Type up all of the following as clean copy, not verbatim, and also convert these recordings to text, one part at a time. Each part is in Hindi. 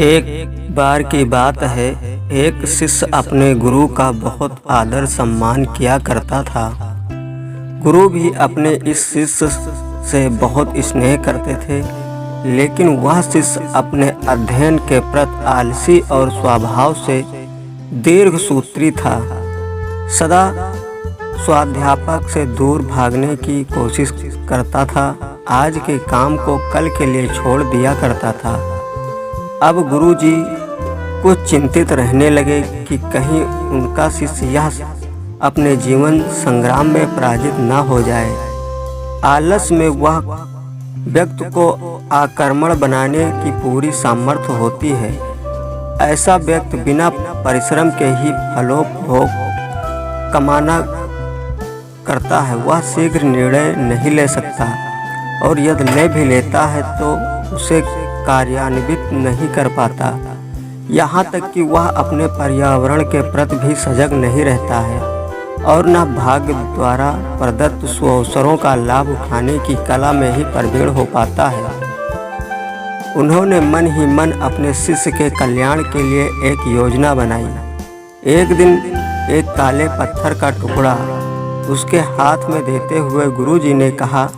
एक बार की बात है, एक शिष्य अपने गुरु का बहुत आदर सम्मान किया करता था। गुरु भी अपने इस शिष्य से बहुत स्नेह करते थे, लेकिन वह शिष्य अपने अध्ययन के प्रति आलसी और स्वभाव से दीर्घसूत्री था। सदा स्वाध्यापक से दूर भागने की कोशिश करता था। आज के काम को कल के लिए छोड़ दिया करता था। अब गुरुजी कुछ चिंतित रहने लगे कि कहीं उनका शिष्य यह अपने जीवन संग्राम में पराजित न हो जाए। आलस में वह व्यक्ति को आक्रमण बनाने की पूरी सामर्थ्य होती है। ऐसा व्यक्ति बिना परिश्रम के ही फलों भोग कमाना करता है। वह शीघ्र निर्णय नहीं ले सकता और यदि ले भी लेता है तो उसे कार्यान्वित नहीं कर पाता। यहाँ तक कि वह अपने पर्यावरण के प्रति भी सजग नहीं रहता है और न भाग्य द्वारा प्रदत्त सुअवसरों का लाभ उठाने की कला में ही प्रवीण हो पाता है। उन्होंने मन ही मन अपने शिष्य के कल्याण के लिए एक योजना बनाई। एक दिन एक काले पत्थर का टुकड़ा उसके हाथ में देते हुए गुरुजी ने कहा,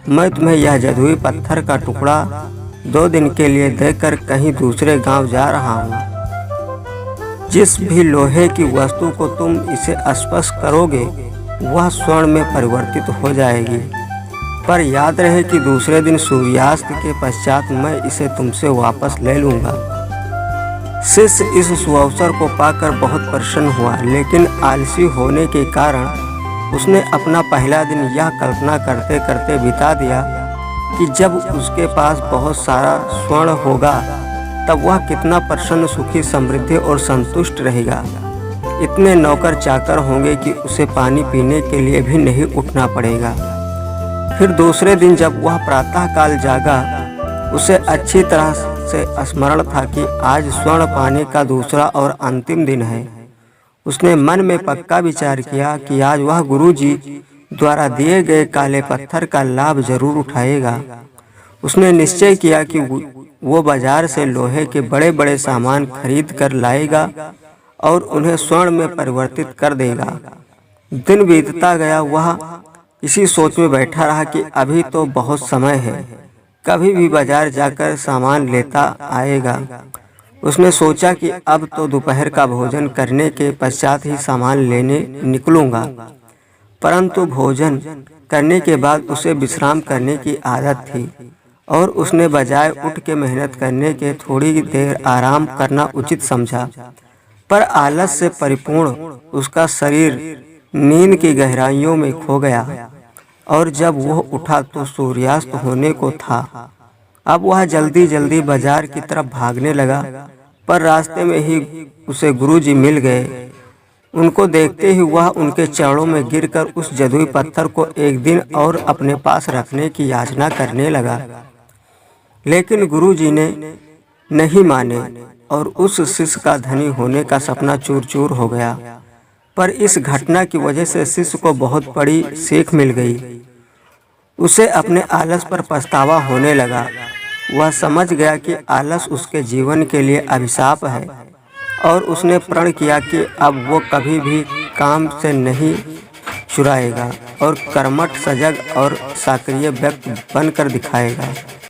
मैं तुम्हें यह जादुई पत्थर का टुकड़ा 2 दिन के लिए देकर कहीं दूसरे गांव जा रहा हूँ। जिस भी लोहे की वस्तु को तुम इसे स्पर्श करोगे वह स्वर्ण में परिवर्तित हो जाएगी, पर याद रहे कि दूसरे दिन सूर्यास्त के पश्चात मैं इसे तुमसे वापस ले लूँगा। शिष्य इस सुअवसर को पाकर बहुत प्रसन्न हुआ, लेकिन आलसी होने के कारण उसने अपना पहला दिन यह कल्पना करते करते बिता दिया कि जब उसके पास बहुत सारा स्वर्ण होगा तब वह कितना प्रसन्न, सुखी, समृद्धि और संतुष्ट रहेगा। इतने नौकर चाकर होंगे कि उसे पानी पीने के लिए भी नहीं उठना पड़ेगा। फिर दूसरे दिन जब वह प्रातःकाल जागा, उसे अच्छी तरह से स्मरण था कि आज स्वर्ण पाने का दूसरा और अंतिम दिन है। उसने मन में पक्का विचार किया कि आज वह गुरुजी द्वारा दिए गए काले पत्थर का लाभ जरूर उठाएगा। उसने निश्चय किया कि वो बाजार से लोहे के बड़े बड़े सामान खरीद कर लाएगा और उन्हें स्वर्ण में परिवर्तित कर देगा। दिन बीतता गया, वह इसी सोच में बैठा रहा कि अभी तो बहुत समय है, कभी भी बाजार जाकर सामान लेता आएगा। उसने सोचा कि अब तो दोपहर का भोजन करने के पश्चात ही सामान लेने निकलूंगा, परंतु भोजन करने के बाद उसे विश्राम करने की आदत थी और उसने बजाय उठ के मेहनत करने के थोड़ी देर आराम करना उचित समझा। पर आलस से परिपूर्ण उसका शरीर नींद की गहराइयों में खो गया और जब वह उठा तो सूर्यास्त होने को था। अब वह जल्दी जल्दी बाजार की तरफ भागने लगा, पर रास्ते में ही उसे गुरुजी मिल गए। उनको देखते ही वह उनके चरणों में गिरकर उस जादुई पत्थर को एक दिन और अपने पास रखने की याचना करने लगा, लेकिन गुरुजी ने नहीं माने और उस शिष्य का धनी होने का सपना चूर चूर हो गया। पर इस घटना की वजह से शिष्य को बहुत बड़ी सीख मिल गई। उसे अपने आलस पर पछतावा होने लगा। वह समझ गया कि आलस उसके जीवन के लिए अभिशाप है और उसने प्रण किया कि अब वो कभी भी काम से नहीं चुराएगा और कर्मठ, सजग और सक्रिय व्यक्ति बनकर दिखाएगा।